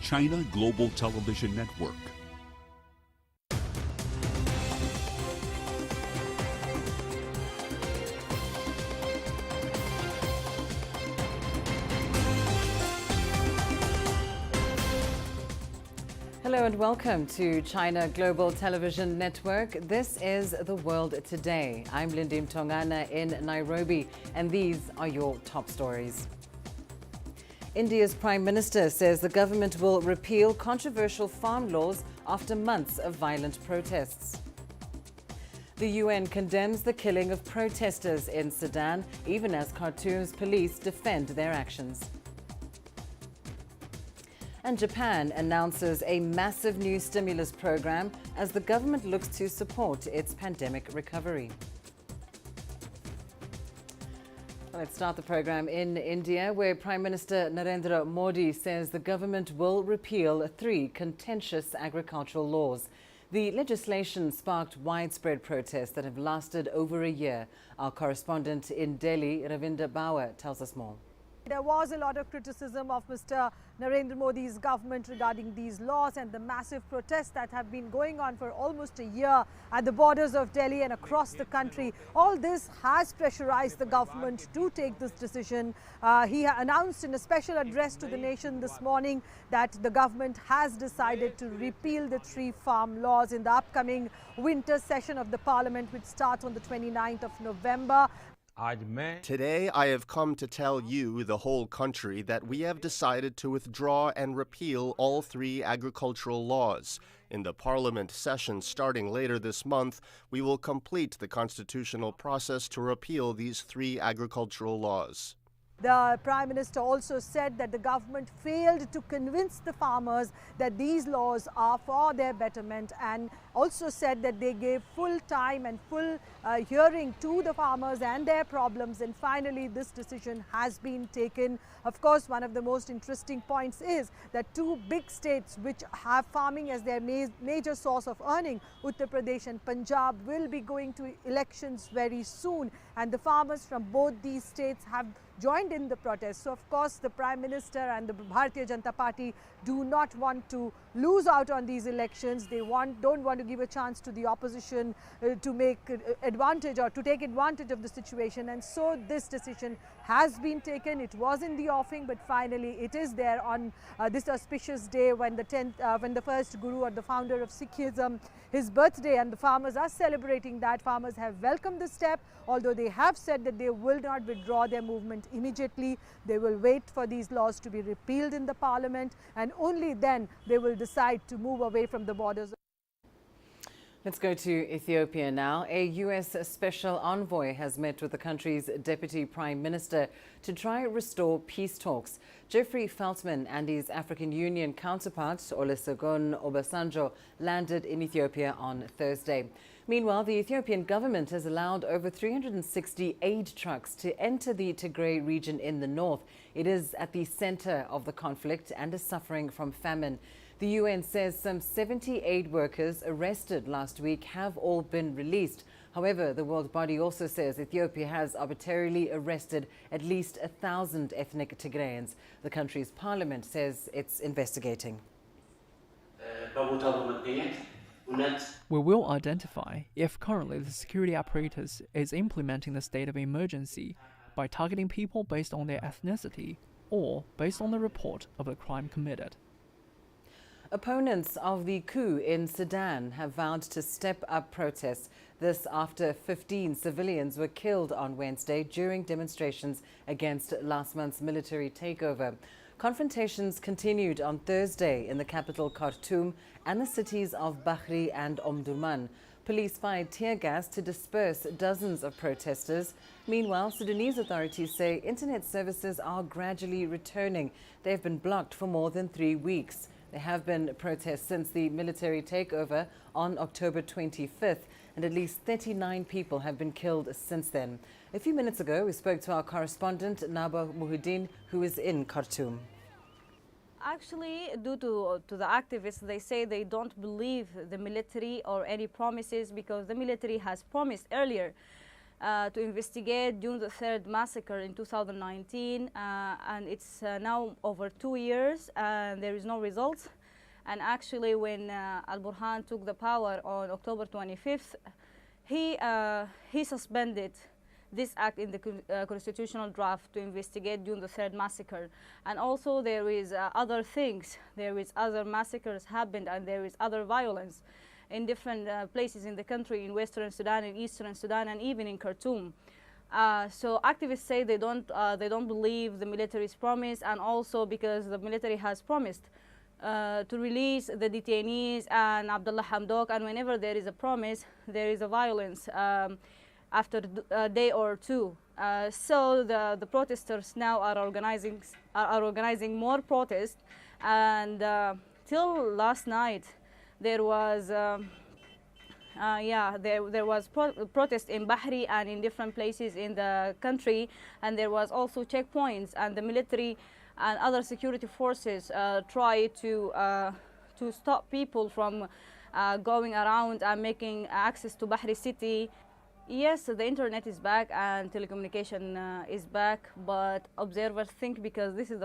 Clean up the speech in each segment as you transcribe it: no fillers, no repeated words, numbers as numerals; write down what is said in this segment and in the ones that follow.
China Global Television Network. Hello and welcome to China Global Television Network. This is The World Today. I'm Lindy Mtongana in Nairobi, and these are your top stories. India's Prime Minister says the government will repeal controversial farm laws after months of violent protests. The UN condemns the killing of protesters in Sudan, even as Khartoum's police defend their actions. And Japan announces a massive new stimulus program as the government looks to support its pandemic recovery. Let's start the program in India, where Prime Minister Narendra Modi says the government will repeal 3 contentious agricultural laws. The legislation sparked widespread protests that have lasted over a year. Our correspondent in Delhi, Ravinder Bauer, tells us more. There was a lot of criticism of Mr. Narendra Modi's government regarding these laws and the massive protests that have been going on for almost a year at the borders of Delhi and across the country. All this has pressurized the government to take this decision. He announced in a special address to the nation this morning that the government has decided to repeal the 3 farm laws in the upcoming winter session of the parliament, which starts on the 29th of November. Today, I have come to tell you, the whole country, that we have decided to withdraw and repeal all 3 agricultural laws. In the parliament session starting later this month, we will complete the constitutional process to repeal these 3 agricultural laws. The Prime Minister also said that the government failed to convince the farmers that these laws are for their betterment, and also said that they gave full time and full hearing to the farmers and their problems, and finally this decision has been taken. Of course, one of the most interesting points is that 2 big states which have farming as their major source of earning, Uttar Pradesh and Punjab, will be going to elections very soon, and the farmers from both these states have joined in the protest. So of course the Prime Minister and the Bharatiya Janata Party do not want to lose out on these elections. They don't want to give a chance to the opposition to make advantage or to take advantage of the situation, and so this decision has been taken. It was in the offing, but finally it is there on this auspicious day when the first Guru or the founder of Sikhism, his birthday, and the farmers are celebrating that. Farmers have welcomed the step, although they have said that they will not withdraw their movement immediately. They will wait for these laws to be repealed in the parliament, and only then they will decide to move away from the borders. Let's go to Ethiopia now. A U.S. special envoy has met with the country's deputy prime minister to try and restore peace talks. Jeffrey Feltman and his African Union counterpart, Olusegun Obasanjo, landed in Ethiopia on Thursday. Meanwhile, the Ethiopian government has allowed over 360 aid trucks to enter the Tigray region in the north. It is at the center of the conflict and is suffering from famine. The UN says some 70 aid workers arrested last week have all been released. However, the world body also says Ethiopia has arbitrarily arrested at least 1,000 ethnic Tigrayans. The country's parliament says it's investigating. We will identify if currently the security apparatus is implementing the state of emergency by targeting people based on their ethnicity or based on the report of a crime committed. Opponents of the coup in Sudan have vowed to step up protests. This after 15 civilians were killed on Wednesday during demonstrations against last month's military takeover. Confrontations continued on Thursday in the capital Khartoum and the cities of Bahri and Omdurman. Police fired tear gas to disperse dozens of protesters. Meanwhile, Sudanese authorities say internet services are gradually returning. They have been blocked for more than 3 weeks. There have been protests since the military takeover on October 25th, and at least 39 people have been killed since then. A few minutes ago, we spoke to our correspondent, Naba Muhuddin, who is in Khartoum. Actually, due to the activists, they say they don't believe the military or any promises, because the military has promised earlier to investigate June the 3rd massacre in 2019, and it's now over 2 years and there is no results. And actually when Al-Burhan took the power on October 25th, he suspended this act in the constitutional draft to investigate June the 3rd massacre. And also there is other things, there is other massacres happened and there is other violence in different places in the country, in Western Sudan, in Eastern Sudan, and even in Khartoum. So activists say they don't believe the military's promise, and also because the military has promised to release the detainees and Abdullah Hamdok, and whenever there is a promise, there is a violence after a day or two. So the protesters now are organizing more protests, and till last night there was there was protest in Bahri and in different places in the country, and there was also checkpoints, and the military and other security forces try to stop people from going around and making access to Bahri city. Yes, the internet is back and telecommunication is back, but observers think because this is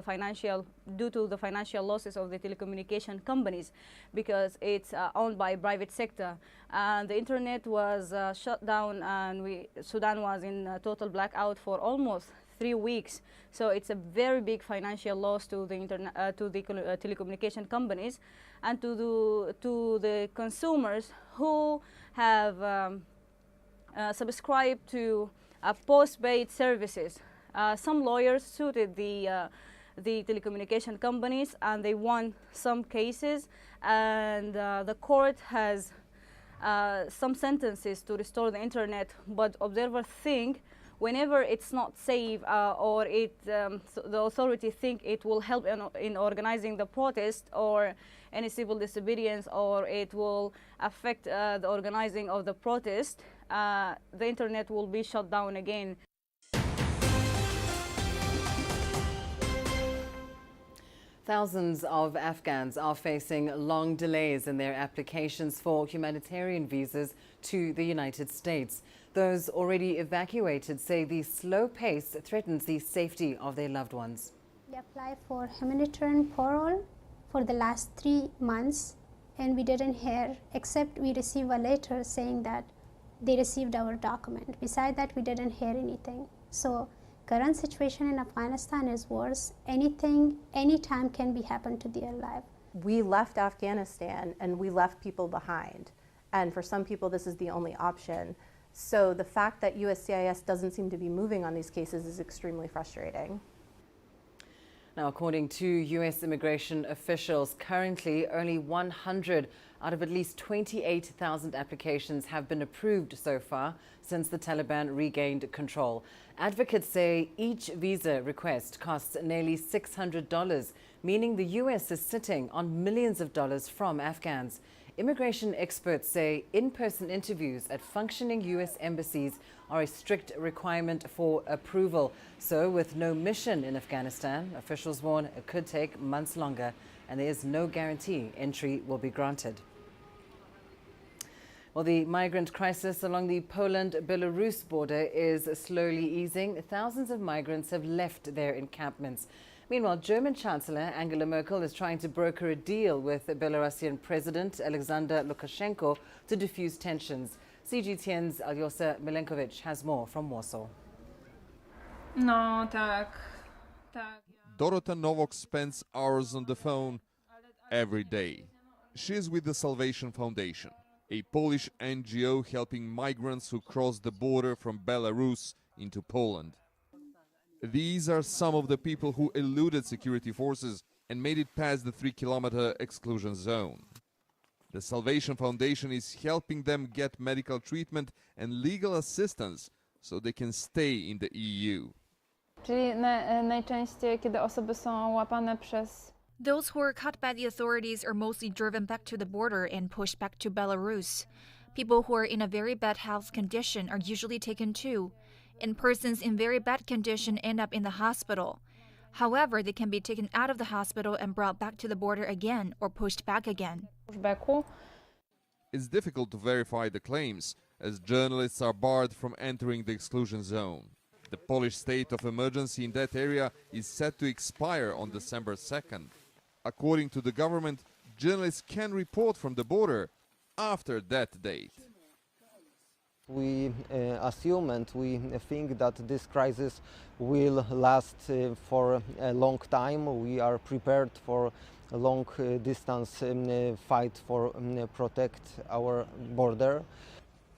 due to the financial losses of the telecommunication companies, because it's owned by private sector. And the internet was shut down, and Sudan was in total blackout for almost 3 weeks. So it's a very big financial loss to the telecommunication companies and to the consumers who have subscribe to post-paid services. Some lawyers sued the telecommunication companies, and they won some cases, and the court has some sentences to restore the internet, but observers think whenever it's not safe or the authority think it will help in organizing the protest or any civil disobedience, or it will affect the organizing of the protest, the internet will be shut down again. Thousands of Afghans are facing long delays in their applications for humanitarian visas to the United States. Those already evacuated say the slow pace threatens the safety of their loved ones. We applied for humanitarian parole for the last 3 months, and we didn't hear, except we received a letter saying that they received our document. Besides that, we didn't hear anything. So current situation in Afghanistan is worse. Anything, anytime can be happen to their life. We left Afghanistan and we left people behind. And for some people, this is the only option. So the fact that USCIS doesn't seem to be moving on these cases is extremely frustrating. Now, according to U.S. immigration officials, currently only 100 out of at least 28,000 applications have been approved so far since the Taliban regained control. Advocates say each visa request costs nearly $600, meaning the U.S. is sitting on millions of dollars from Afghans. Immigration experts say in-person interviews at functioning U.S. embassies are a strict requirement for approval. So with no mission in Afghanistan, officials warn it could take months longer, and there is no guarantee entry will be granted. Well, the migrant crisis along the Poland-Belarus border is slowly easing. Thousands of migrants have left their encampments. Meanwhile, German Chancellor Angela Merkel is trying to broker a deal with Belarusian President Alexander Lukashenko to defuse tensions. CGTN's Alyosha Milenkovic has more from Warsaw. No, tak. Dorota Nowak spends hours on the phone every day. She is with the Salvation Foundation, a Polish NGO helping migrants who cross the border from Belarus into Poland. These are some of the people who eluded security forces and made it past the 3-kilometer exclusion zone. The Salvation Foundation is helping them get medical treatment and legal assistance so they can stay in the EU. Czyli najczęściej, kiedy osoby są łapane przez Those who are caught by the authorities are mostly driven back to the border and pushed back to Belarus. People who are in a very bad health condition are usually taken too, and persons in very bad condition end up in the hospital. However, they can be taken out of the hospital and brought back to the border again or pushed back again. It's difficult to verify the claims, as journalists are barred from entering the exclusion zone. The Polish state of emergency in that area is set to expire on December 2nd. According to the government, journalists can report from the border after that date. We assume and we think that this crisis will last for a long time. We are prepared for a long distance fight for protect our border.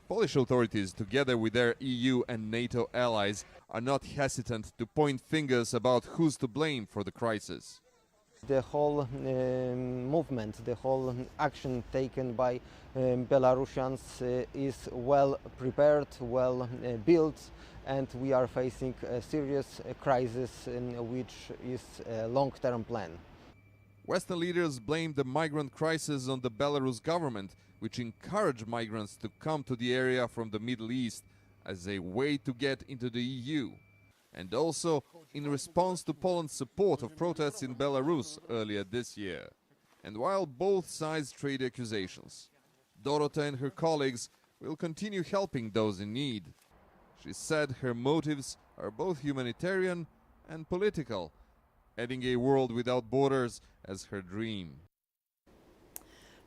Polish authorities, together with their EU and NATO allies, are not hesitant to point fingers about who's to blame for the crisis. The whole movement, the whole action taken by Belarusians is well prepared, well built, and we are facing a serious crisis which is a long-term plan. Western leaders blame the migrant crisis on the Belarus government, which encouraged migrants to come to the area from the Middle East as a way to get into the EU, and also in response to Poland's support of protests in Belarus earlier this year. And while both sides trade accusations, Dorota and her colleagues will continue helping those in need. She said her motives are both humanitarian and political, adding a world without borders as her dream.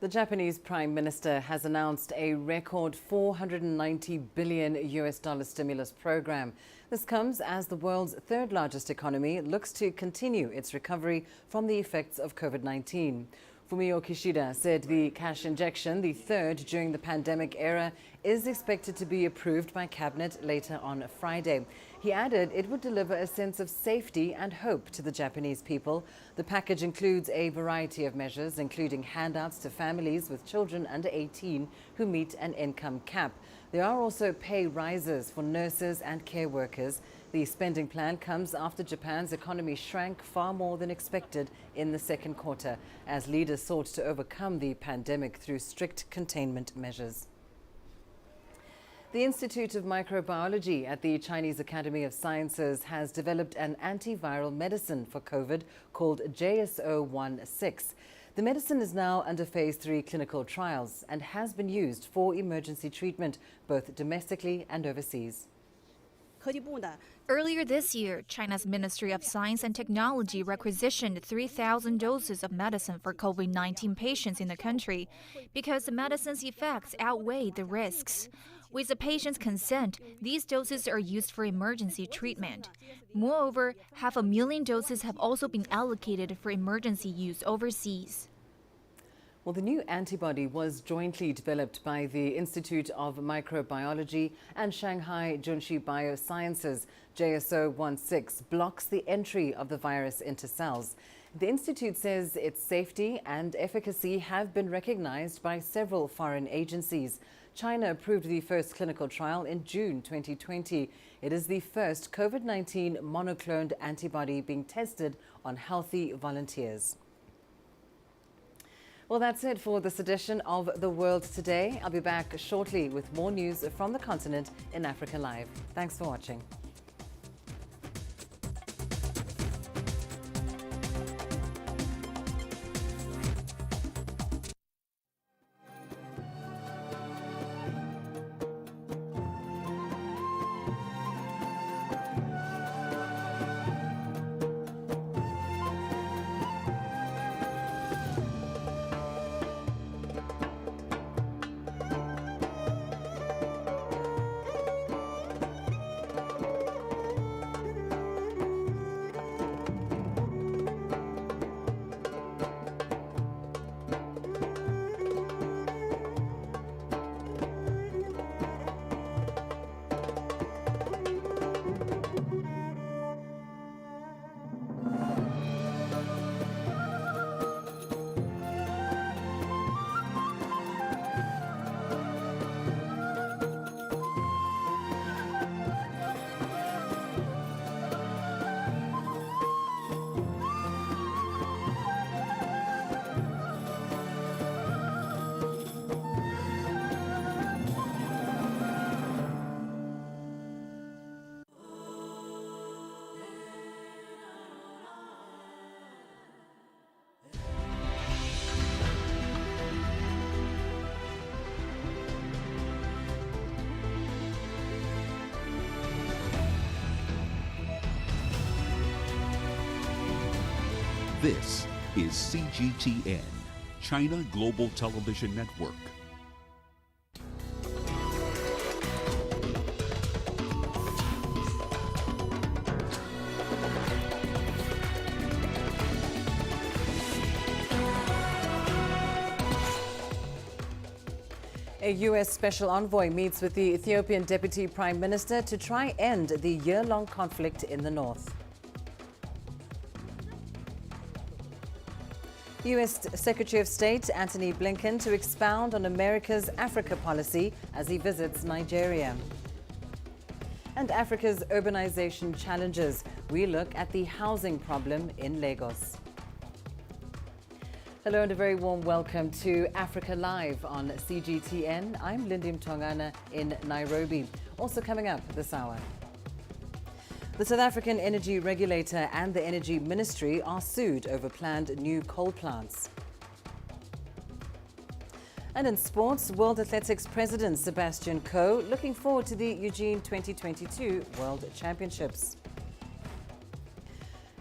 The Japanese Prime Minister has announced a record $490 billion stimulus program. This comes as the world's third largest economy looks to continue its recovery from the effects of COVID-19. Fumio Kishida said the cash injection, the third during the pandemic era, is expected to be approved by Cabinet later on Friday. He added it would deliver a sense of safety and hope to the Japanese people. The package includes a variety of measures, including handouts to families with children under 18 who meet an income cap. There are also pay rises for nurses and care workers. The spending plan comes after Japan's economy shrank far more than expected in the second quarter, as leaders sought to overcome the pandemic through strict containment measures. The Institute of Microbiology at the Chinese Academy of Sciences has developed an antiviral medicine for COVID called JSO-16. The medicine is now under phase 3 clinical trials and has been used for emergency treatment, both domestically and overseas. Earlier this year, China's Ministry of Science and Technology requisitioned 3,000 doses of medicine for COVID-19 patients in the country because the medicine's effects outweigh the risks. With the patient's consent, these doses are used for emergency treatment. Moreover, 500,000 doses have also been allocated for emergency use overseas. Well, the new antibody was jointly developed by the Institute of Microbiology and Shanghai Junshi Biosciences. JSO-16 blocks the entry of the virus into cells. The institute says its safety and efficacy have been recognized by several foreign agencies. China approved the first clinical trial in June 2020. It is the first COVID-19 monoclonal antibody being tested on healthy volunteers. Well, that's it for this edition of The World Today. I'll be back shortly with more news from the continent in Africa Live. Thanks for watching. This is CGTN, China Global Television Network. A U.S. special envoy meets with the Ethiopian Deputy Prime Minister to try end the year-long conflict in the north. U.S. Secretary of State Antony Blinken to expound on America's Africa policy as he visits Nigeria. And Africa's urbanization challenges. We look at the housing problem in Lagos. Hello and a very warm welcome to Africa Live on CGTN. I'm Lindy Mtongana in Nairobi. Also coming up this hour. The South African Energy Regulator and the Energy Ministry are sued over planned new coal plants. And in sports, World Athletics President Sebastian Coe looking forward to the Eugene 2022 World Championships.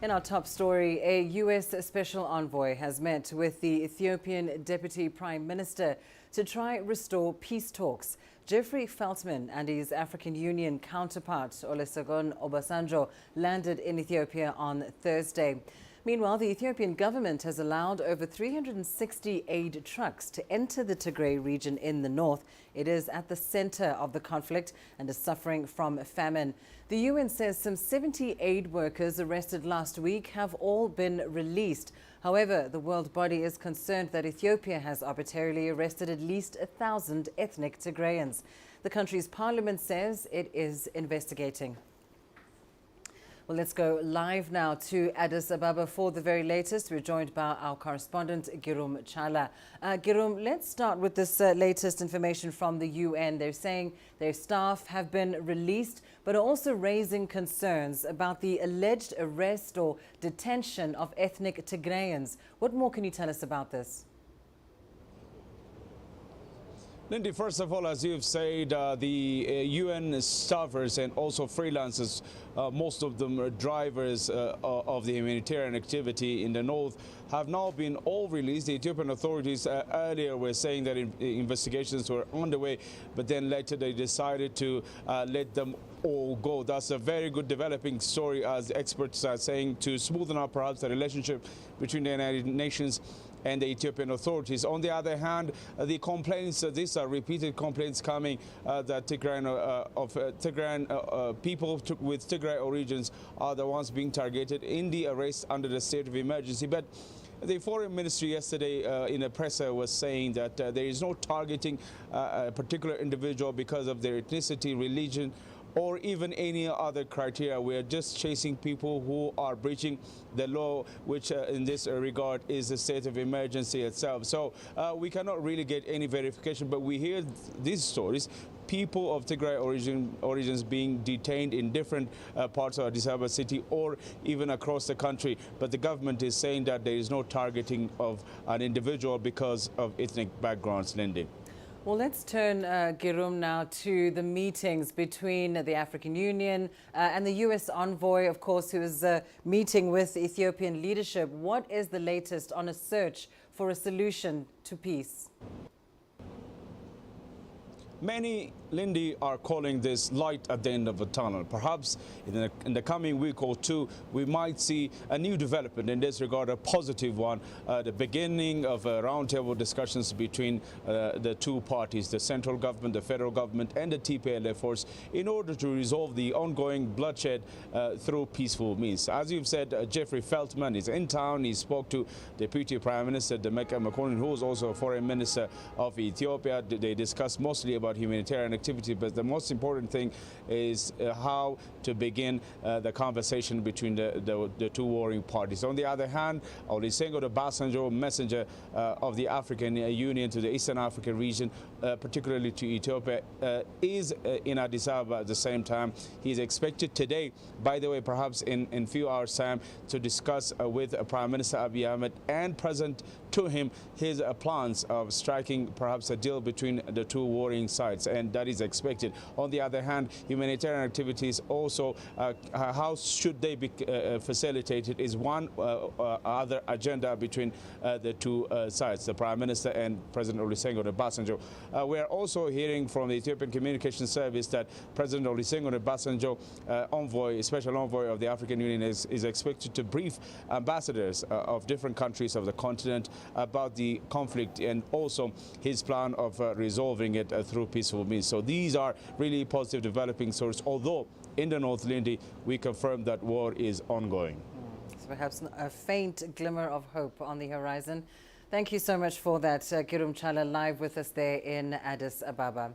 In our top story, a U.S. special envoy has met with the Ethiopian Deputy Prime Minister to try restore peace talks. Jeffrey Feltman and his African Union counterpart, Olusegun Obasanjo, landed in Ethiopia on Thursday. Meanwhile, the Ethiopian government has allowed over 360 aid trucks to enter the Tigray region in the north. It is at the center of the conflict and is suffering from famine. The UN says some 70 aid workers arrested last week have all been released. However, the world body is concerned that Ethiopia has arbitrarily arrested at least 1,000 ethnic Tigrayans. The country's parliament says it is investigating. Well, let's go live now to Addis Ababa for the very latest. We're joined by our correspondent, Girum Chala. Girum, let's start with this latest information from the UN. They're saying their staff have been released, but are also raising concerns about the alleged arrest or detention of ethnic Tigrayans. What more can you tell us about this? Lindy, first of all, as you've said, the UN staffers and also freelancers, most of them are drivers of the humanitarian activity in the north, have now been all released. The Ethiopian authorities earlier were saying that investigations were underway, but then later they decided to let them all go. That's a very good developing story, as experts are saying, to smoothen out perhaps the relationship between the United Nations and the Ethiopian authorities. On the other hand, the complaints, these are repeated complaints coming that Tigrayan people with Tigray origins are the ones being targeted in the arrest under the state of emergency. But the foreign ministry yesterday in a presser was saying that there is no targeting a particular individual because of their ethnicity, religion, or even any other criteria. We are just chasing people who are breaching the law, which in this regard is the state of emergency itself. So we cannot really get any verification, but we hear these stories. People of Tigray origins being detained in different parts of Addis Ababa city or even across the country. But the government is saying that there is no targeting of an individual because of ethnic backgrounds, Lindy. Well, let's turn, Girum, now to the meetings between the African Union and the U.S. envoy, of course, who is meeting with Ethiopian leadership. What is the latest on a search for a solution to peace? Many, Lindy, are calling this light at the end of the tunnel. Perhaps in the coming week or two, we might see a new development in this regard, a positive one, the beginning of roundtable discussions between the two parties, the central government, the federal government, and the TPLF force, in order to resolve the ongoing bloodshed through peaceful means. As you've said, Jeffrey Feltman is in town. He spoke to Deputy Prime Minister Demeke Mekonnen, who is also a foreign minister of Ethiopia. They discussed mostly about humanitarian activity, but the most important thing is how to begin the conversation between the two warring parties. On the other hand, Olusegun Obasanjo, messenger of the African Union to the Eastern African region, particularly to Ethiopia, is in Addis Ababa at the same time. He's expected today, by the way, perhaps in few hours' time, to discuss with Prime Minister Abiy Ahmed and President to him his plans of striking perhaps a deal between the two warring sides, and that is expected. On the other hand, humanitarian activities also, how should they be facilitated is one other agenda between the two sides, the Prime Minister and President Olusegun Obasanjo. We are also hearing from the Ethiopian Communication Service that President Olusegun Obasanjo, special envoy of the African Union, is expected to brief ambassadors of different countries of the continent about the conflict and also his plan of resolving it through peaceful means. So these are really positive developing sources, although in the North, Lindy, we confirm that war is ongoing. So perhaps a faint glimmer of hope on the horizon. Thank you so much for that, Kirum Chala, live with us there in Addis Ababa.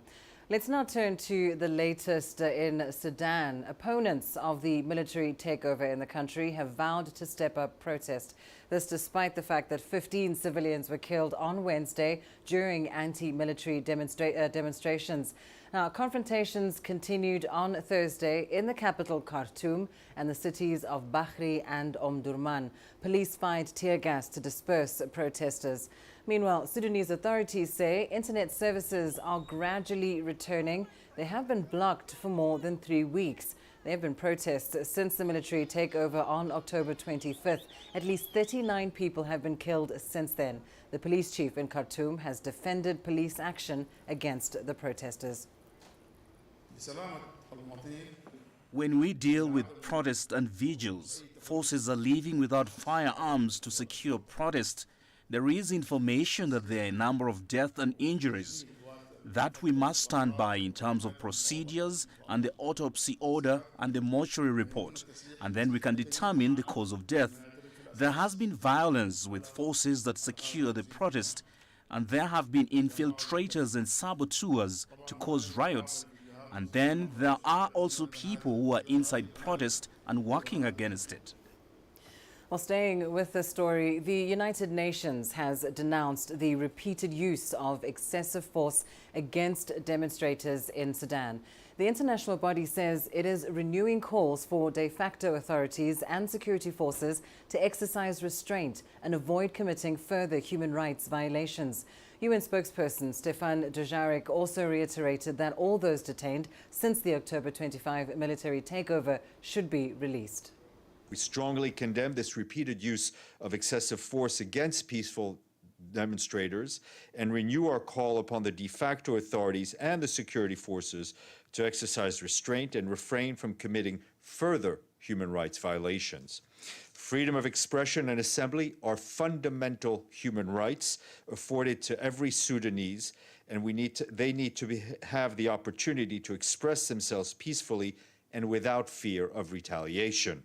Let's now turn to the latest in Sudan. Opponents of the military takeover in the country have vowed to step up protest. This despite the fact that 15 civilians were killed on Wednesday during anti-military demonstrations. Now, confrontations continued on Thursday in the capital Khartoum and the cities of Bahri and Omdurman. Police fired tear gas to disperse protesters. Meanwhile, Sudanese authorities say internet services are gradually returning. They have been blocked for more than 3 weeks. There have been protests since the military takeover on October 25th. At least 39 people have been killed since then. The police chief in Khartoum has defended police action against the protesters. When we deal with protests and vigils, forces are leaving without firearms to secure protest. There is information that there are a number of deaths and injuries. That we must stand by in terms of procedures and the autopsy order and the mortuary report, and then we can determine the cause of death. There has been violence with forces that secure the protest, and there have been infiltrators and saboteurs to cause riots. And then there are also people who are inside protest and working against it. Well, staying with the story, the United Nations has denounced the repeated use of excessive force against demonstrators in Sudan. The international body says it is renewing calls for de facto authorities and security forces to exercise restraint and avoid committing further human rights violations. UN spokesperson Stefan Dujarric also reiterated that all those detained since the October 25 military takeover should be released. We strongly condemn this repeated use of excessive force against peaceful demonstrators and renew our call upon the de facto authorities and the security forces to exercise restraint and refrain from committing further human rights violations. Freedom of expression and assembly are fundamental human rights afforded to every Sudanese, and they need to have the opportunity to express themselves peacefully and without fear of retaliation.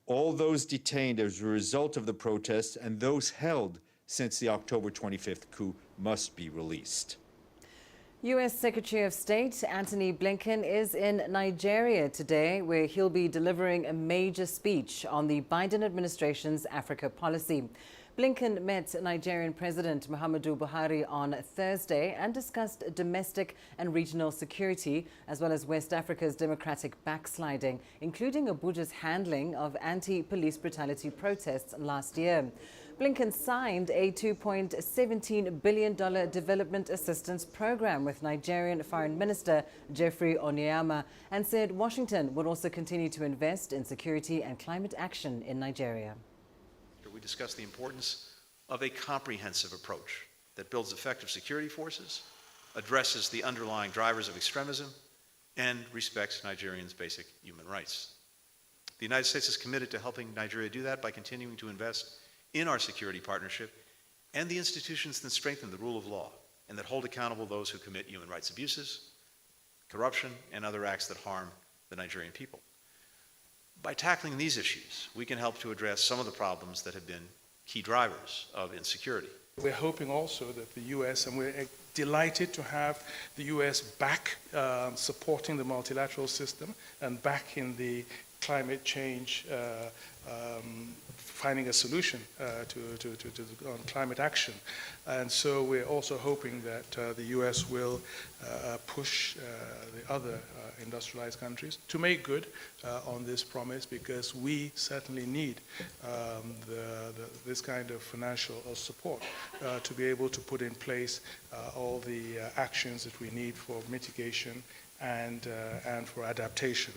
All those detained as a result of the protests and those held since the October 25th coup must be released. U.S. Secretary of State Antony Blinken is in Nigeria today, where he'll be delivering a major speech on the Biden administration's Africa policy. Blinken met Nigerian President Muhammadu Buhari on Thursday and discussed domestic and regional security, as well as West Africa's democratic backsliding, including Abuja's handling of anti-police brutality protests last year. Blinken signed a $2.17 billion development assistance program with Nigerian Foreign Minister Geoffrey Onyeama and said Washington would also continue to invest in security and climate action in Nigeria. We discussed the importance of a comprehensive approach that builds effective security forces, addresses the underlying drivers of extremism, and respects Nigerians' basic human rights. The United States is committed to helping Nigeria do that by continuing to invest in our security partnership and the institutions that strengthen the rule of law and that hold accountable those who commit human rights abuses, corruption, and other acts that harm the Nigerian people. By tackling these issues, we can help to address some of the problems that have been key drivers of insecurity. We're hoping also that the U.S., and we're delighted to have the U.S. back supporting the multilateral system and back in the climate change, finding a solution on climate action. And so we're also hoping that the U.S. will push the other industrialized countries to make good on this promise, because we certainly need this kind of financial support to be able to put in place all the actions that we need for mitigation and for adaptation.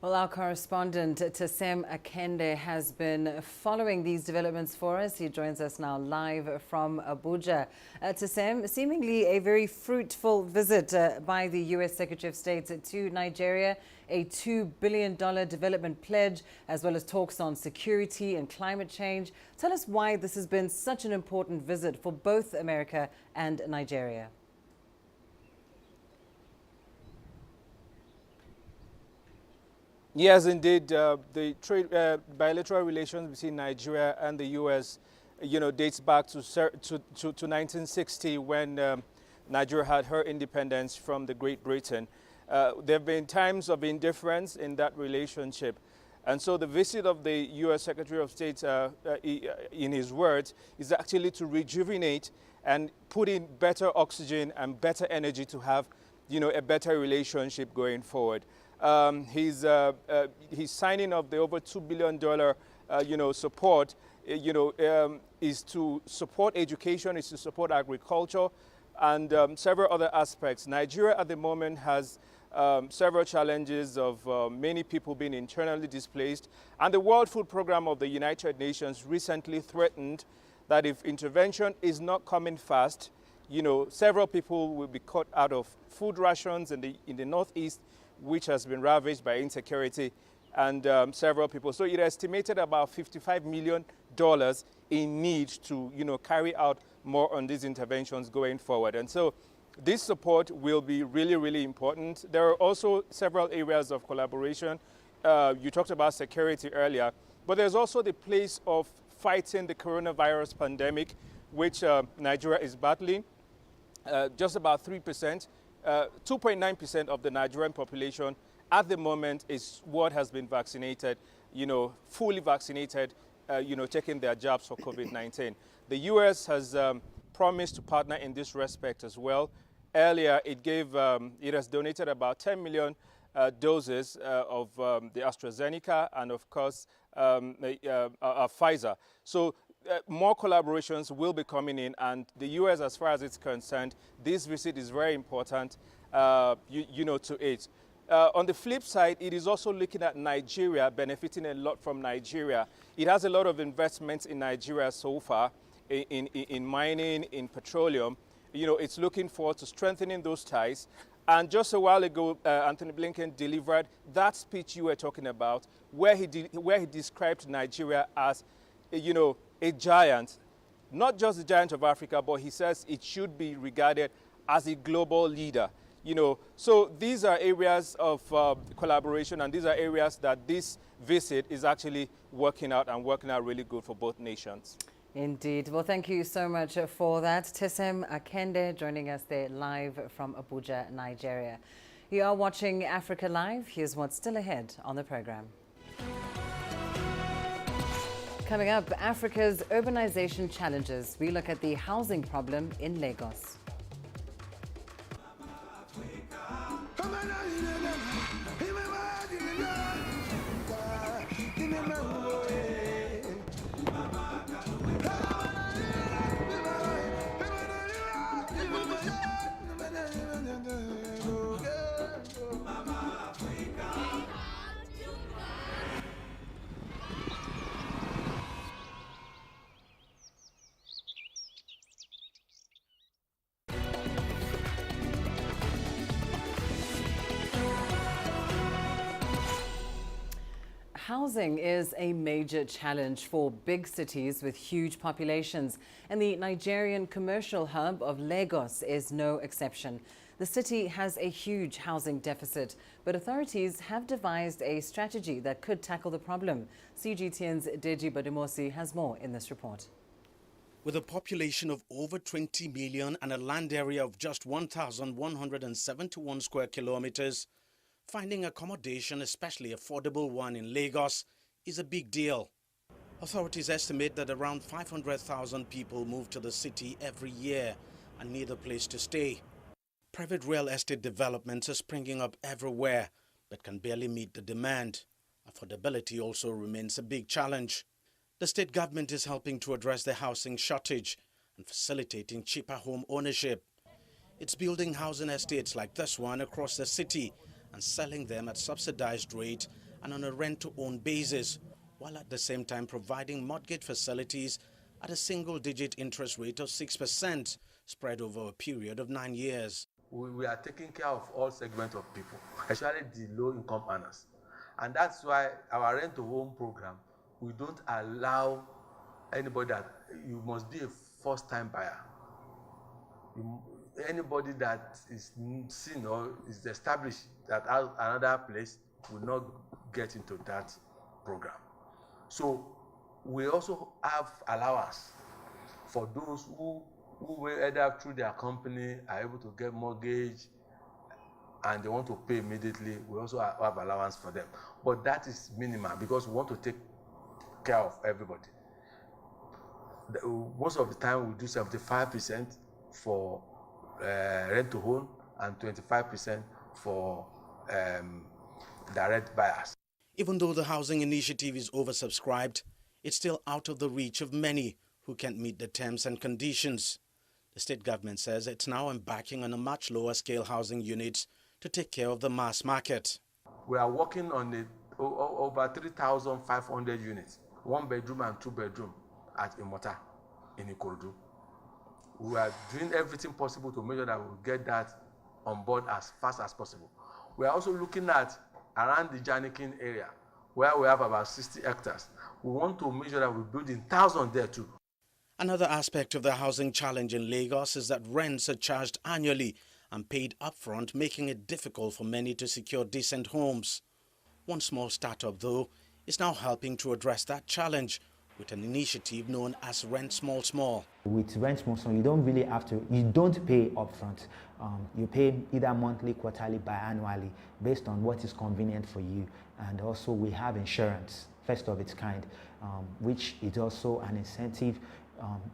Well, our correspondent, Tesem Akende, has been following these developments for us. He joins us now live from Abuja. Tesem, seemingly a very fruitful visit by the U.S. Secretary of State to Nigeria, a $2 billion development pledge, as well as talks on security and climate change. Tell us why this has been such an important visit for both America and Nigeria. Yes, indeed. The trade bilateral relations between Nigeria and the U.S., dates back to 1960, when Nigeria had her independence from the Great Britain. There have been times of indifference in that relationship. And so the visit of the U.S. Secretary of State, in his words, is actually to rejuvenate and put in better oxygen and better energy to have, a better relationship going forward. His signing of the over $2 billion, support, is to support education, is to support agriculture, and several other aspects. Nigeria at the moment has several challenges of many people being internally displaced, and the World Food Programme of the United Nations recently threatened that if intervention is not coming fast, several people will be cut out of food rations in the northeast, which has been ravaged by insecurity, and several people. So it estimated about $55 million in need to, carry out more on these interventions going forward. And so this support will be really, really important. There are also several areas of collaboration. You talked about security earlier, but there's also the place of fighting the coronavirus pandemic, which Nigeria is battling. Just about 3%. 2.9% of the Nigerian population at the moment is what has been vaccinated, fully vaccinated, taking their jabs for COVID-19. The U.S. has promised to partner in this respect as well. Earlier, it has donated about 10 million doses of the AstraZeneca and, of course, Pfizer. So more collaborations will be coming in, and the U.S., as far as it's concerned, this visit is very important, to it. On the flip side, it is also looking at Nigeria, benefiting a lot from Nigeria. It has a lot of investments in Nigeria so far, in mining, in petroleum. It's looking forward to strengthening those ties. And just a while ago, Anthony Blinken delivered that speech you were talking about, where he described Nigeria as, a giant, not just a giant of Africa, but he says it should be regarded as a global leader. So these are areas of collaboration, and these are areas that this visit is actually working out really good for both nations. Indeed. Well, thank you so much for that. Tesem Akende joining us there live from Abuja, Nigeria. You are watching Africa Live. Here's what's still ahead on the program. Coming up, Africa's urbanization challenges. We look at the housing problem in Lagos. Housing is a major challenge for big cities with huge populations, and the Nigerian commercial hub of Lagos is no exception. The city has a huge housing deficit, but authorities have devised a strategy that could tackle the problem. CGTN's Deji Badimosi has more in this report. With a population of over 20 million and a land area of just 1,171 square kilometers, finding accommodation, especially affordable one in Lagos, is a big deal. Authorities estimate that around 500,000 people move to the city every year and need a place to stay. Private real estate developments are springing up everywhere, but can barely meet the demand. Affordability also remains a big challenge. The state government is helping to address the housing shortage and facilitating cheaper home ownership. It's building housing estates like this one across the city and selling them at subsidized rate and on a rent-to-own basis, while at the same time providing mortgage facilities at a single-digit interest rate of 6%, spread over a period of 9 years. We are taking care of all segments of people, especially the low-income earners. And that's why our rent-to-home program, we don't allow anybody that you must be a first-time buyer. Anybody that is seen or is established that has another place will not get into that program. So we also have allowance for those who either through their company are able to get mortgage and they want to pay immediately. We also have allowance for them. But that is minimal because we want to take care of everybody. Most of the time we do 75% for rent to own and 25% for direct buyers. Even though the housing initiative is oversubscribed, it's still out of the reach of many who can't meet the terms and conditions. The state government says it's now embarking on a much lower scale housing units to take care of the mass market. We are working on over 3,500 units, 1 bedroom and 2 bedroom at Imota in Ikorodu. We are doing everything possible to make sure that we get that on board as fast as possible. We are also looking at around the Janikin area where we have about 60 hectares. We want to make sure that we build in thousands there too. Another aspect of the housing challenge in Lagos is that rents are charged annually and paid upfront, making it difficult for many to secure decent homes. One small startup, though, is now helping to address that challenge with an initiative known as Rent Small Small. With Rent Small Small, you don't really have to, you don't pay upfront. You pay either monthly, quarterly, biannually, based on what is convenient for you. And also we have insurance, first of its kind, which is also an incentive.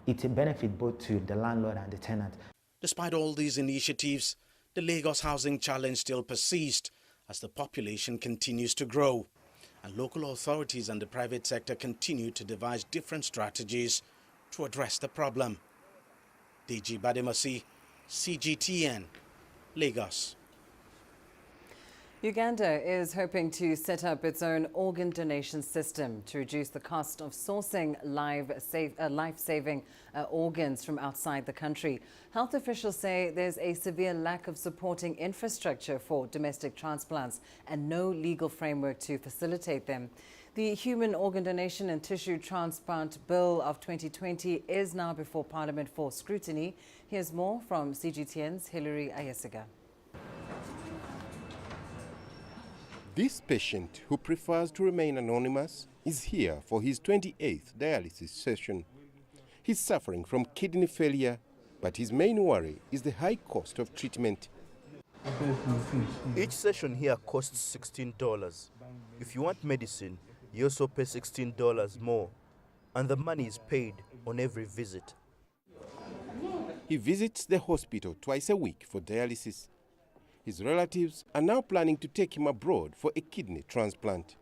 It's a benefit both to the landlord and the tenant. Despite all these initiatives, the Lagos housing challenge still persists as the population continues to grow. And local authorities and the private sector continue to devise different strategies to address the problem. DG Bademasi, CGTN, Lagos. Uganda is hoping to set up its own organ donation system to reduce the cost of sourcing life-saving organs from outside the country. Health officials say there's a severe lack of supporting infrastructure for domestic transplants and no legal framework to facilitate them. The Human Organ Donation and Tissue Transplant Bill of 2020 is now before Parliament for scrutiny. Here's more from CGTN's Hilary Ayesiga. This patient, who prefers to remain anonymous, is here for his 28th dialysis session. He's suffering from kidney failure, but his main worry is the high cost of treatment. Each session here costs $16. If you want medicine, you also pay $16 more, and the money is paid on every visit. He visits the hospital twice a week for dialysis. His relatives are now planning to take him abroad for a kidney transplant.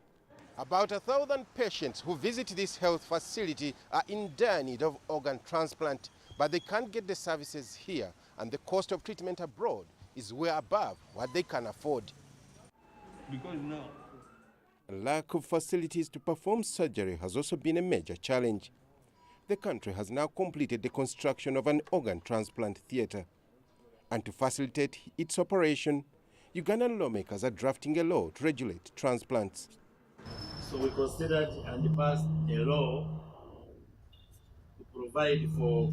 About 1,000 patients who visit this health facility are in dire need of organ transplant, but they can't get the services here, and the cost of treatment abroad is way above what they can afford. Because now, a lack of facilities to perform surgery has also been a major challenge. The country has now completed the construction of an organ transplant theatre. And to facilitate its operation, Ugandan lawmakers are drafting a law to regulate transplants. So we considered and passed a law to provide for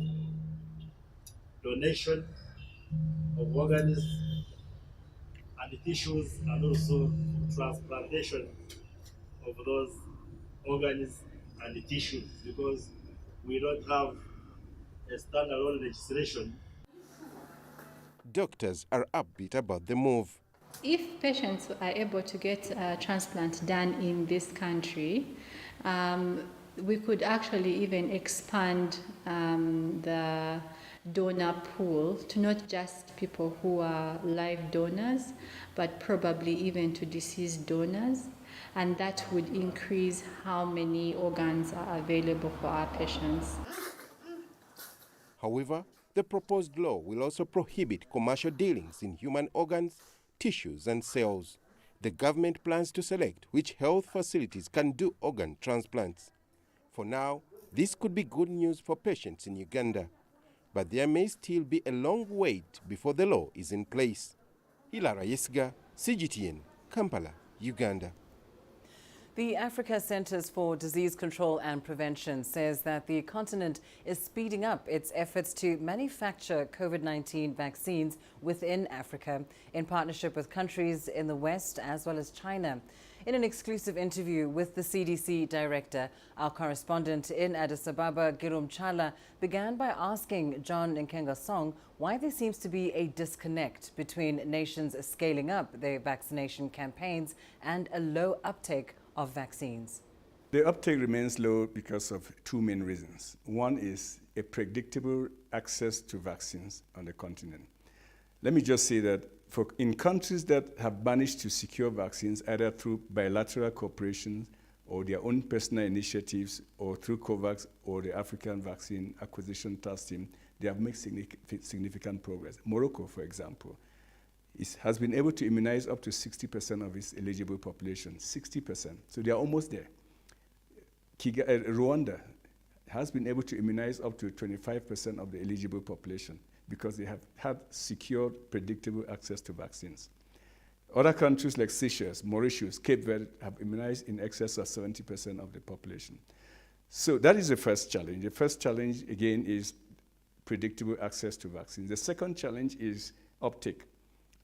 donation of organs and tissues and also transplantation of those organs and tissues, because we don't have a standalone legislation. Doctors are upbeat about the move. If patients are able to get a transplant done in this country, we could actually even expand the donor pool to not just people who are live donors, but probably even to deceased donors. And that would increase how many organs are available for our patients. However, the proposed law will also prohibit commercial dealings in human organs, tissues and cells. The government plans to select which health facilities can do organ transplants. For now, this could be good news for patients in Uganda, but there may still be a long wait before the law is in place. Hilara Yesiga, CGTN, Kampala, Uganda. The Africa Centers for Disease Control and Prevention says that the continent is speeding up its efforts to manufacture COVID-19 vaccines within Africa in partnership with countries in the West as well as China. In an exclusive interview with the CDC director, our correspondent in Addis Ababa, Girum Chala, began by asking John Nkengasong why there seems to be a disconnect between nations scaling up their vaccination campaigns and a low uptake of vaccines. The uptake remains low because of two main reasons. One is a predictable access to vaccines on the continent. Let me just say that in countries that have managed to secure vaccines either through bilateral cooperation or their own personal initiatives or through COVAX or the African Vaccine Acquisition Task Team, they have made significant progress. Morocco, for example, has been able to immunize up to 60% of its eligible population, 60%. So they are almost there. Rwanda has been able to immunize up to 25% of the eligible population because they have had secure, predictable access to vaccines. Other countries like Seychelles, Mauritius, Cape Verde have immunized in excess of 70% of the population. So that is the first challenge. The first challenge, again, is predictable access to vaccines. The second challenge is uptake,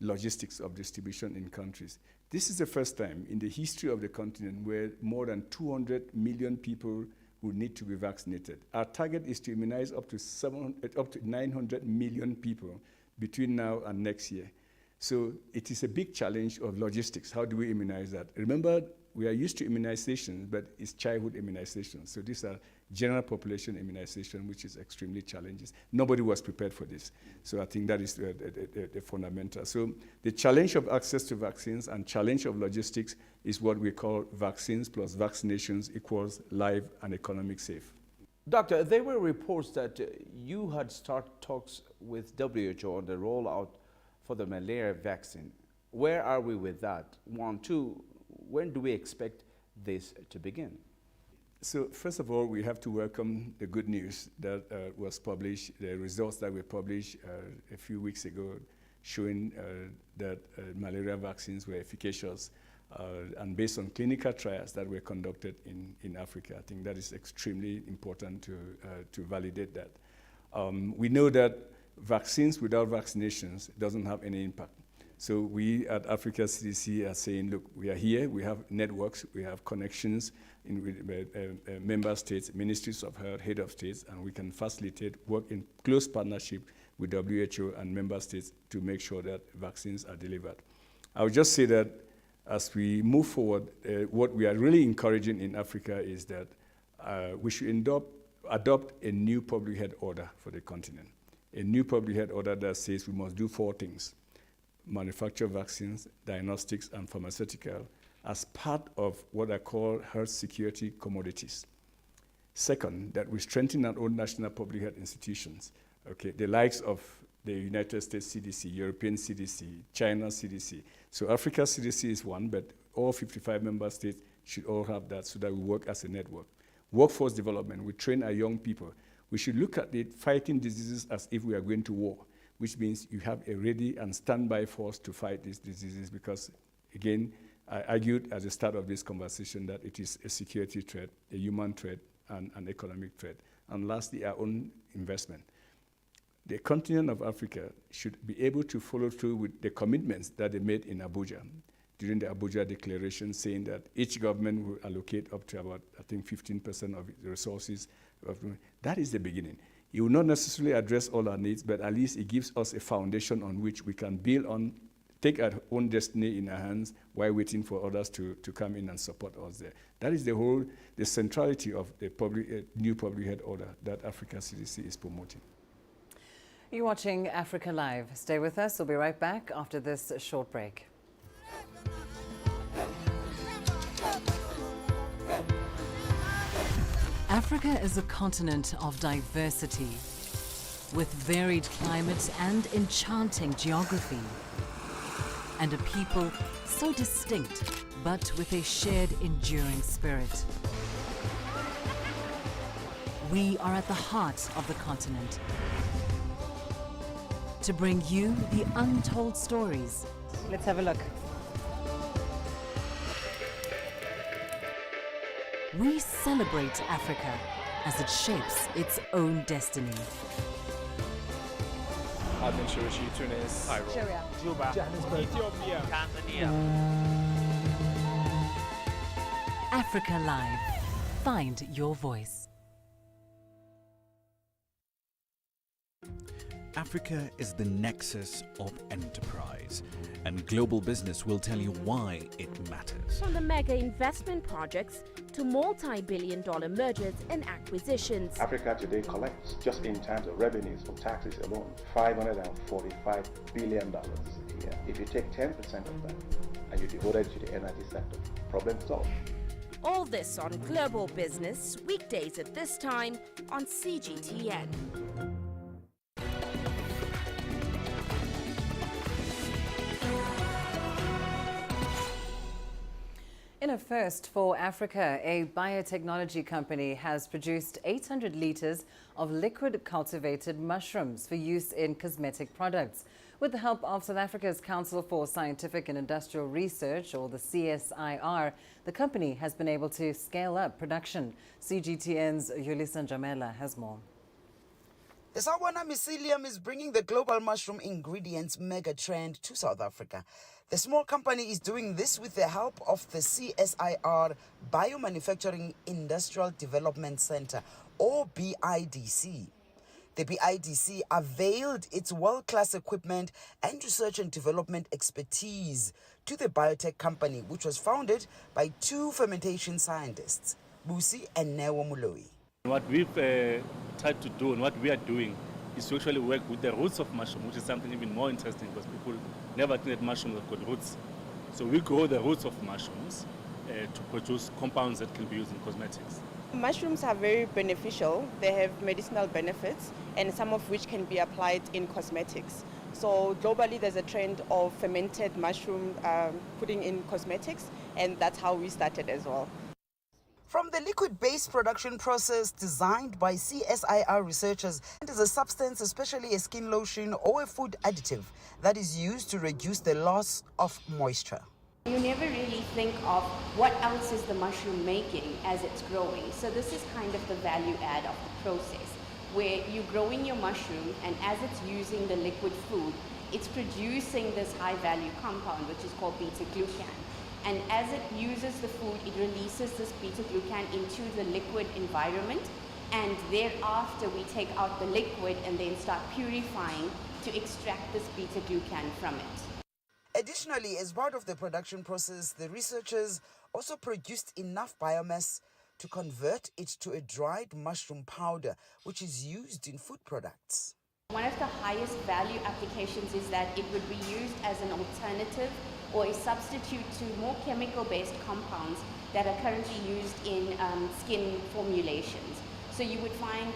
logistics of distribution in countries. This is the first time in the history of the continent where more than 200 million people will need to be vaccinated. Our target is to immunize up to 900 million people between now and next year. So it is a big challenge of logistics. How do we immunize that? Remember, we are used to immunizations, but it's childhood immunization. So these are general population immunization, which is extremely challenging. Nobody was prepared for this. So I think that is the fundamental. So the challenge of access to vaccines and challenge of logistics is what we call vaccines plus vaccinations equals live and economic safe. Doctor, there were reports that you had started talks with WHO on the rollout for the malaria vaccine. Where are we with that? One, two, when do we expect this to begin? So first of all, we have to welcome the good news that was published, the results that were published a few weeks ago showing that malaria vaccines were efficacious and based on clinical trials that were conducted in Africa. I think that is extremely important to validate that. We know that vaccines without vaccinations doesn't have any impact. So we at Africa CDC are saying, look, we are here, we have networks, we have connections with member states, ministries of health, head of states, and we can facilitate work in close partnership with WHO and member states to make sure that vaccines are delivered. I would just say that as we move forward, what we are really encouraging in Africa is that we should adopt a new public health order for the continent. A new public health order that says we must do 4 things: manufacture vaccines, diagnostics, and pharmaceutical as part of what I call health security commodities. Second, that we strengthen our own national public health institutions, okay, the likes of the United States CDC, European CDC, China CDC. So Africa CDC is one, but all 55 member states should all have that so that we work as a network. Workforce development, we train our young people. We should look at it fighting diseases as if we are going to war, which means you have a ready and standby force to fight these diseases because, again, I argued at the start of this conversation that it is a security threat, a human threat, and an economic threat. And lastly, our own investment. The continent of Africa should be able to follow through with the commitments that they made in Abuja during the Abuja Declaration, saying that each government will allocate up to about, I think, 15% of the resources. That is the beginning. It will not necessarily address all our needs, but at least it gives us a foundation on which we can build on take our own destiny in our hands while waiting for others to come in and support us there. That is the centrality of the new public health order that Africa CDC is promoting. You're watching Africa Live. Stay with us. We'll be right back after this short break. Africa is a continent of diversity, with varied climate and enchanting geography, and a people so distinct, but with a shared enduring spirit. We are at the heart of the continent to bring you the untold stories. Let's have a look. We celebrate Africa as it shapes its own destiny. Tunis, Syria, Juba, Ethiopia, Tanzania. Africa Live. Find your voice. Africa is the nexus of enterprise, and global business will tell you why it matters. From the mega investment projects to multi-billion-dollar mergers and acquisitions. Africa today collects, just in terms of revenues from taxes alone, $545 billion a year. If you take 10% of that and you devote it to the energy sector, problem solved. All this on Global Business, weekdays at this time on CGTN. In a first for Africa, a biotechnology company has produced 800 litres of liquid cultivated mushrooms for use in cosmetic products. With the help of South Africa's Council for Scientific and Industrial Research, or the CSIR, the company has been able to scale up production. CGTN's Lindy Mtongana has more. The Sawubona Mycelium is bringing the global mushroom ingredients mega trend to South Africa. The small company is doing this with the help of the CSIR Biomanufacturing Industrial Development Center, or BIDC. The BIDC availed its world-class equipment and research and development expertise to the biotech company, which was founded by two fermentation scientists, Busi and Newo Muloi. What we've tried to do and what we are doing is to actually work with the roots of mushroom, which is something even more interesting because people never think that mushrooms have got roots. So we grow the roots of mushrooms to produce compounds that can be used in cosmetics. Mushrooms are very beneficial. They have medicinal benefits, and some of which can be applied in cosmetics. So globally, there's a trend of fermented mushroom putting in cosmetics, and that's how we started as well. From the liquid-based production process designed by CSIR researchers, it is a substance, especially a skin lotion or a food additive, that is used to reduce the loss of moisture. You never really think of what else is the mushroom making as it's growing. So this is kind of the value add of the process, where you're growing your mushroom, and as it's using the liquid food, it's producing this high-value compound, which is called beta-glucan. And as it uses the food, it releases this beta-glucan into the liquid environment, and thereafter we take out the liquid and then start purifying to extract this beta-glucan from it. Additionally, as part of the production process, the researchers also produced enough biomass to convert it to a dried mushroom powder, which is used in food products. One of the highest value applications is that it would be used as an alternative or a substitute to more chemical-based compounds that are currently used in skin formulations. So you would find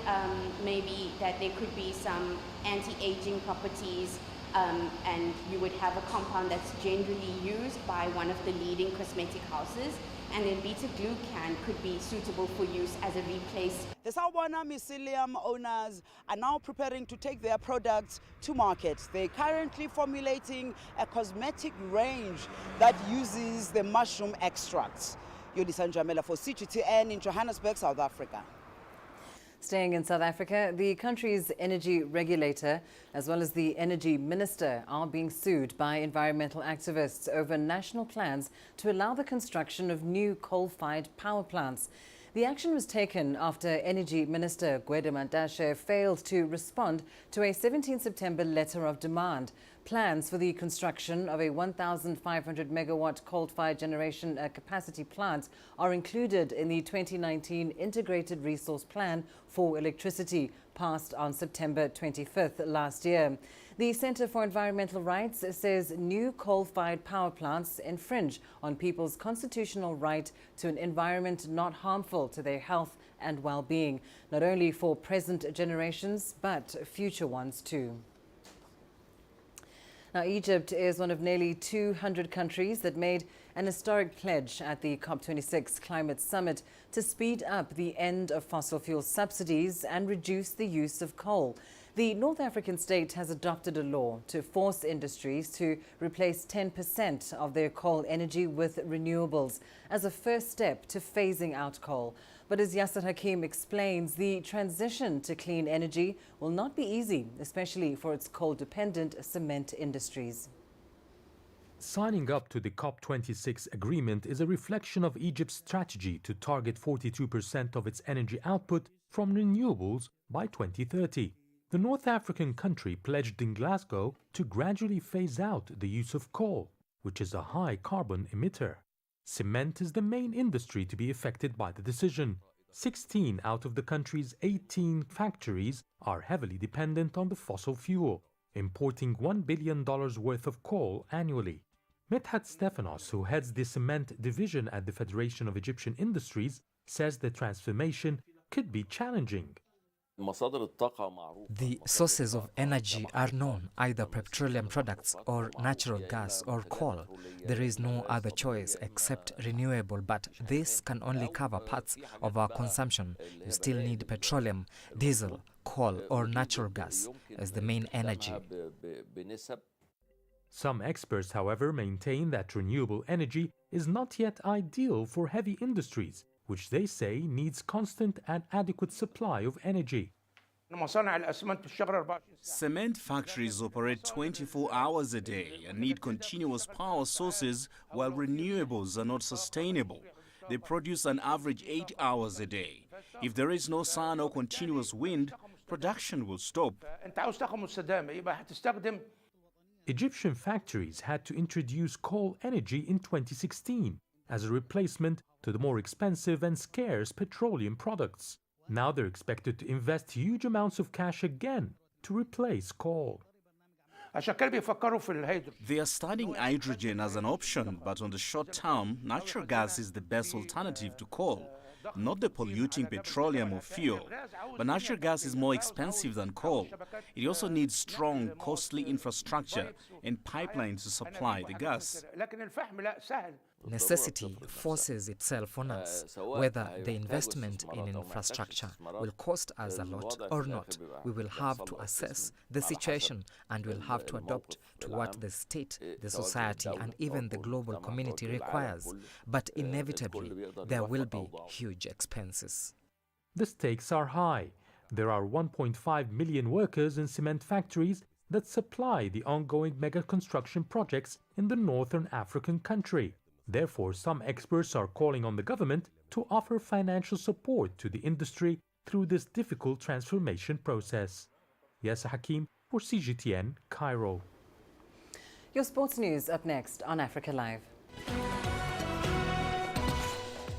maybe that there could be some anti-aging properties, and you would have a compound that's generally used by one of the leading cosmetic houses, and then beta-glucan could be suitable for use as a replacement. The Sawubona Mycelium owners are now preparing to take their products to market. They're currently formulating a cosmetic range that uses the mushroom extracts. Lindy Mtongana for CGTN in Johannesburg, South Africa. Staying in South Africa, the country's energy regulator, as well as the energy minister, are being sued by environmental activists over national plans to allow the construction of new coal-fired power plants. The action was taken after Energy Minister Gwede Mantashe failed to respond to a 17 September letter of demand. Plans for the construction of a 1,500 megawatt coal-fired generation capacity plant are included in the 2019 Integrated Resource Plan for Electricity, passed on September 25th last year. The Center for Environmental Rights says new coal-fired power plants infringe on people's constitutional right to an environment not harmful to their health and well-being, not only for present generations, but future ones too. Now, Egypt is one of nearly 200 countries that made an historic pledge at the COP26 climate summit to speed up the end of fossil fuel subsidies and reduce the use of coal. The North African state has adopted a law to force industries to replace 10% of their coal energy with renewables as a first step to phasing out coal. But as Yasser Hakim explains, the transition to clean energy will not be easy, especially for its coal-dependent cement industries. Signing up to the COP26 agreement is a reflection of Egypt's strategy to target 42% of its energy output from renewables by 2030. The North African country pledged in Glasgow to gradually phase out the use of coal, which is a high carbon emitter. Cement is the main industry to be affected by the decision. 16 out of the country's 18 factories are heavily dependent on the fossil fuel, importing $1 billion worth of coal annually. Medhat Stefanos, who heads the cement division at the Federation of Egyptian Industries, says the transformation could be challenging. The sources of energy are known, either petroleum products or natural gas or coal. There is no other choice except renewable, but this can only cover parts of our consumption. You still need petroleum, diesel, coal or natural gas as the main energy. Some experts, however, maintain that renewable energy is not yet ideal for heavy industries, which they say needs constant and adequate supply of energy. Cement factories operate 24 hours a day and need continuous power sources, while renewables are not sustainable. They produce an average 8 hours a day. If there is no sun or continuous wind, production will stop. Egyptian factories had to introduce coal energy in 2016 as a replacement to the more expensive and scarce petroleum products. Now they're expected to invest huge amounts of cash again to replace coal. They are studying hydrogen as an option, but on the short term, natural gas is the best alternative to coal. Not the polluting petroleum or fuel, but natural gas is more expensive than coal. It also needs strong, costly infrastructure and pipelines to supply the gas. Necessity forces itself on us, whether the investment in infrastructure will cost us a lot or not. We will have to assess the situation and will have to adapt to what the state, the society and even the global community requires. But inevitably, there will be huge expenses. The stakes are high. There are 1.5 million workers in cement factories that supply the ongoing mega construction projects in the northern African country. Therefore, some experts are calling on the government to offer financial support to the industry through this difficult transformation process. Yasser Hakim for CGTN, Cairo. Your sports news up next on Africa Live.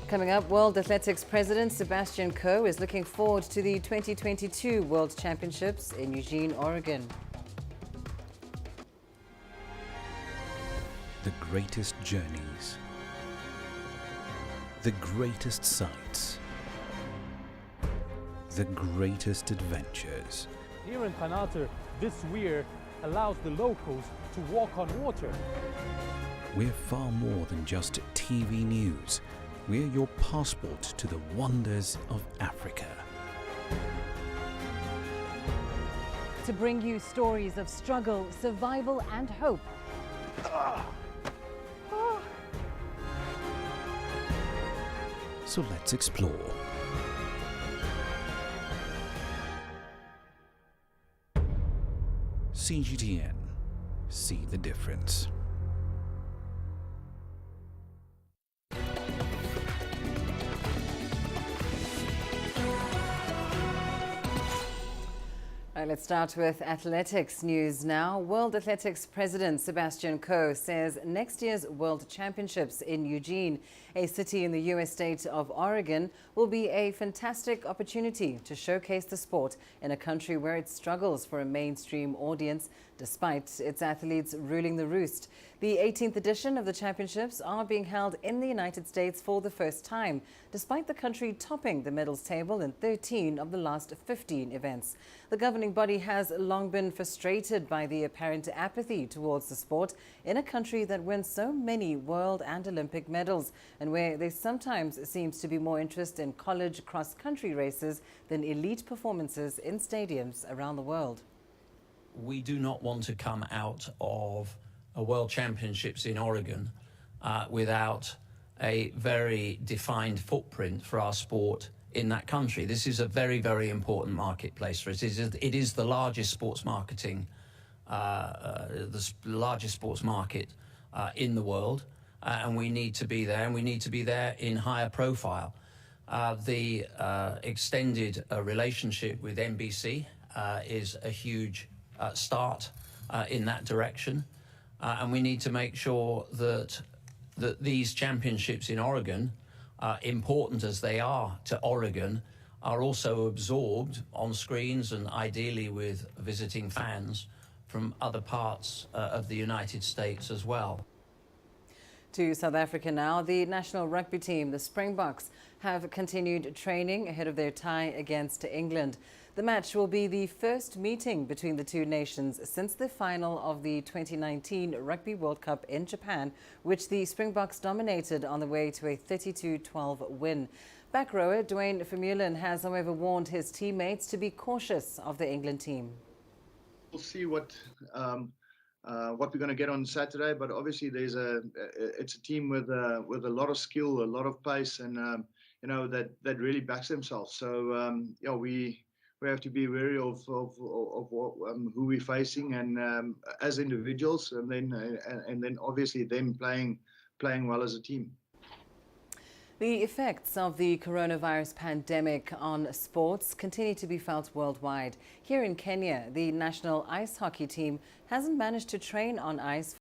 Coming up, World Athletics President Sebastian Coe is looking forward to the 2022 World Championships in Eugene, Oregon. The greatest journeys, the greatest sights, the greatest adventures. Here in Qanater, this weir allows the locals to walk on water. We're far more than just TV news. We're your passport to the wonders of Africa. To bring you stories of struggle, survival and hope. So let's explore. CGTN. See the difference. Right, let's start with athletics news now. World Athletics President Sebastian Coe says next year's World Championships in Eugene, a city in the U.S. state of Oregon, will be a fantastic opportunity to showcase the sport in a country where it struggles for a mainstream audience despite its athletes ruling the roost. The 18th edition of the championships are being held in the United States for the first time, despite the country topping the medals table in 13 of the last 15 events. The governing body has long been frustrated by the apparent apathy towards the sport in a country that wins so many world and Olympic medals, and where there sometimes seems to be more interest in college cross-country races than elite performances in stadiums around the world. We do not want to come out of a World Championships in Oregon without a very defined footprint for our sport in that country. This is a very, very important marketplace for us. It is the largest sports marketing, the largest sports market in the world, and we need to be there, and we need to be there in higher profile. The extended relationship with NBC is a huge start in that direction, and we need to make sure that these championships in Oregon, important as they are to Oregon, are also absorbed on screens and ideally with visiting fans from other parts of the United States as well. To South Africa now. The national rugby team, the Springboks, have continued training ahead of their tie against England. The match will be the first meeting between the two nations since the final of the 2019 Rugby World Cup in Japan, which the Springboks dominated on the way to a 32-12 win. Back rower Dwayne Vermeulen has, however, warned his teammates to be cautious of the England team. We'll see what we're going to get on Saturday, but obviously it's a team with a lot of skill, a lot of pace, and that really backs themselves. So we have to be wary of who we're facing, and as individuals, and then obviously them playing well as a team. The effects of the coronavirus pandemic on sports continue to be felt worldwide. Here in Kenya, the national ice hockey team hasn't managed to train on ice